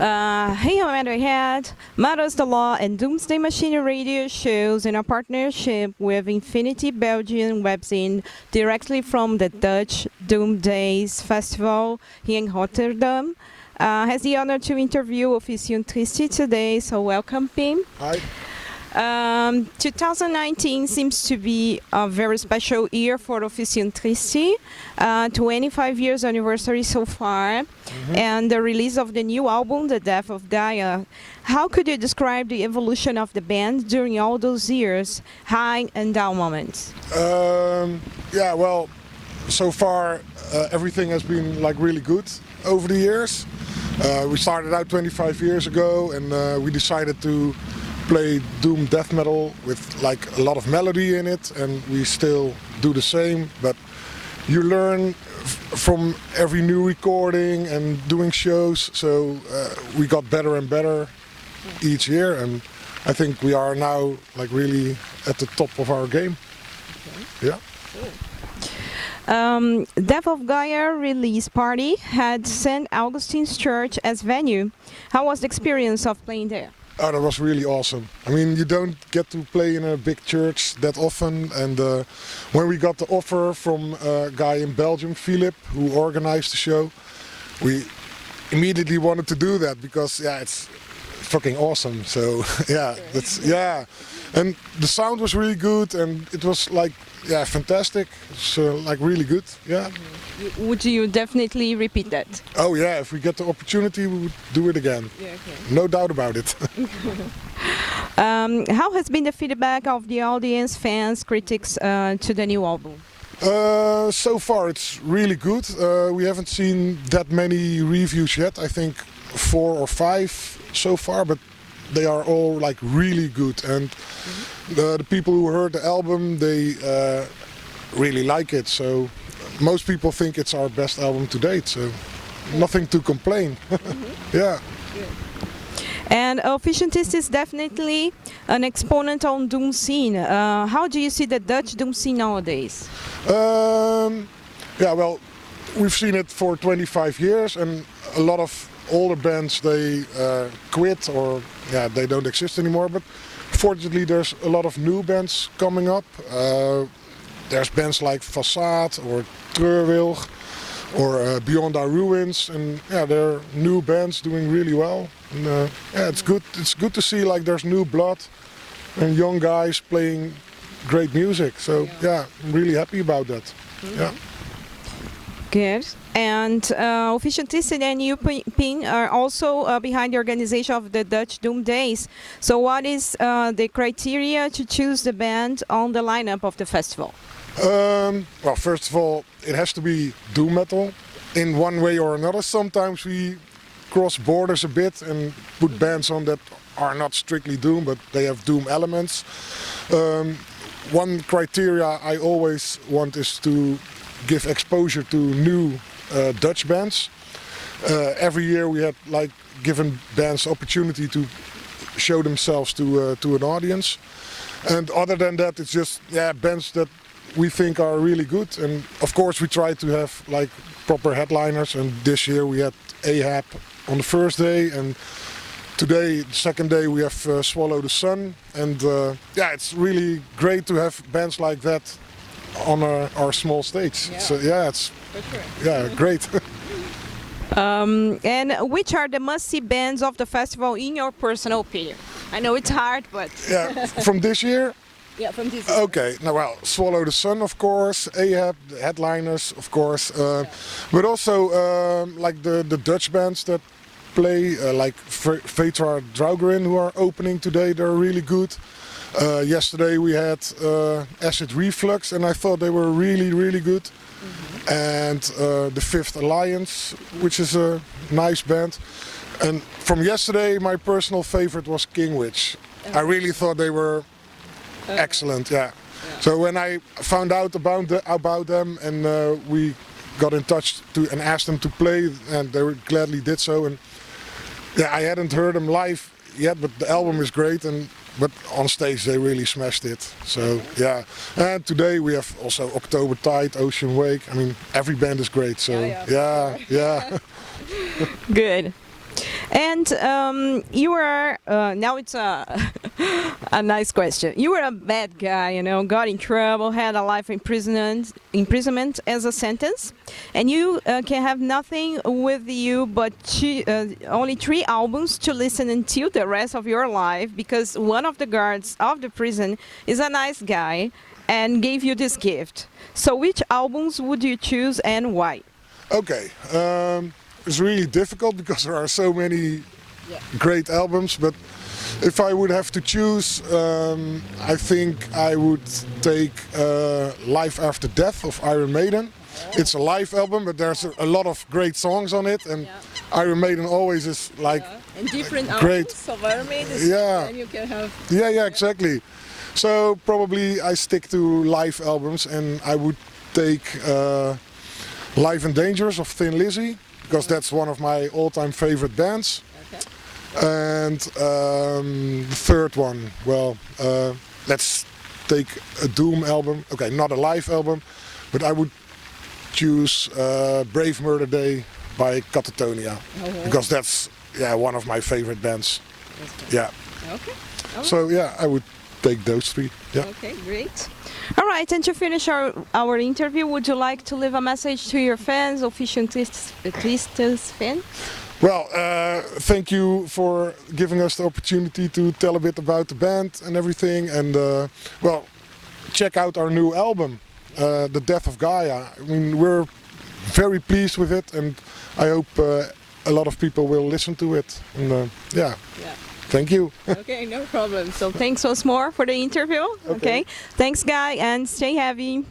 Hey, I'm Baroeg. MetalistheLaw and Doomsday Machine radio shows in a partnership with Infinity Belgian webzine directly from the DutchDoomDays festival here in Rotterdam. Has the honor to interview Officium Triste today, so welcome, Pim. Hi. 2019 seems to be a very special year for Officium Triste. 25 years anniversary so far, and the release of the new album, The Death of Gaia. How could you describe the evolution of the band during all those years, high and down moments? Yeah, well, so far everything has been like really good over the years. We started out 25 years ago, and we decided to play doom death metal with like a lot of melody in it, and we still do the same, but you learn from every new recording and doing shows, so we got better and better each year, and I think we are now like really at the top of our game. Okay. Yeah. Cool. Death of Gaia release party had St. Augustine's Church as venue. How was the experience of playing there? Oh, that was really awesome. I mean, you don't get to play in a big church that often, and when we got the offer from a guy in Belgium, Philip, who organized the show, we immediately wanted to do that because yeah, it's fucking awesome. So yeah, and the sound was really good, and it was like fantastic. So like really good, yeah. Would you definitely repeat that? Oh yeah, if we get the opportunity, we would do it again. Yeah, okay. No doubt about it. How has been the feedback of the audience, fans, critics to the new album? So far it's really good. We haven't seen that many reviews yet. I think 4 or 5 so far, but they are all like really good. And the people who heard the album, they really like it. So most people think it's our best album to date, so nothing to complain. Yeah. And Officium Triste is definitely an exponent on doom scene. How do you see the Dutch doom scene nowadays? Yeah, well, we've seen it for 25 years, and a lot of older bands, they quit or they don't exist anymore. But fortunately, there's a lot of new bands coming up. There's bands like Facade or Treurwilg or Beyond Our Ruins, and there are new bands doing really well. And, it's good. It's good to see like there's new blood and young guys playing great music. So I'm really happy about that. Yeah. Good. And Officium Triste and you, Pien, are also behind the organization of the DutchDoomDays. So what is the criteria to choose the band on the lineup of the festival? Well, first of all, it has to be doom metal in one way or another. Sometimes we cross borders a bit and put bands on that are not strictly doom, but they have doom elements. One criteria I always want is to give exposure to new Dutch bands. Every year we had like given bands opportunity to show themselves to an audience. And other than that, it's just bands that we think are really good, and of course we try to have like proper headliners, and this year we had Ahab on the first day, and today, the second day, we have Swallow the Sun, and it's really great to have bands like that on our small stage. So it's for sure. Great. And which are the must-see bands of the festival in your personal opinion? I know it's hard, but from this year. Yeah, from this year. Okay, now well, Swallow the Sun, of course, Ahab, the headliners, of course, but also like the Dutch bands that play, like Vetra Draugrin, who are opening today, they're really good. Yesterday we had Acid Reflux, and I thought they were really, really good. And the Fifth Alliance, which is a nice band. And from yesterday, my personal favorite was Kingwitch. I really thought they were excellent, So when I found out about them, and we got in touch and asked them to play, and they gladly did so. And I hadn't heard them live yet, but the album is great, but on stage they really smashed it. So and today we have also October Tide, Ocean Wake. I mean, every band is great. So yeah. Good. And you were, now it's a nice question. You were a bad guy, you know, got in trouble, had a life imprisonment as a sentence, and you can have nothing with you but only 3 albums to listen until the rest of your life, because one of the guards of the prison is a nice guy and gave you this gift. So which albums would you choose and why? Okay, it's really difficult because there are so many great albums, but if I would have to choose, I think I would take Life After Death of Iron Maiden. It's a live album, but there's a lot of great songs on it, and Iron Maiden always is like and different great. albums of Iron Maiden, and you can have yeah, exactly. So probably I stick to live albums, and I would take Live and Dangerous of Thin Lizzy, because that's one of my all-time favorite bands. And the third one, well, let's take a Doom album. Okay, not a live album, but I would choose Brave Murder Day by Catatonia, because that's one of my favorite bands. Yeah. Okay. So yeah, I would take those 3. Yeah. Okay, great. All right, and to finish our interview, would you like to leave a message to your fans, Officium Triste's fans? Well, thank you for giving us the opportunity to tell a bit about the band and everything. And well, check out our new album, The Death of Gaia. I mean, we're very pleased with it, and I hope a lot of people will listen to it. And yeah. Thank you. Okay, no problem. So thanks once more for the interview. Okay. Thanks, Guy, and stay heavy.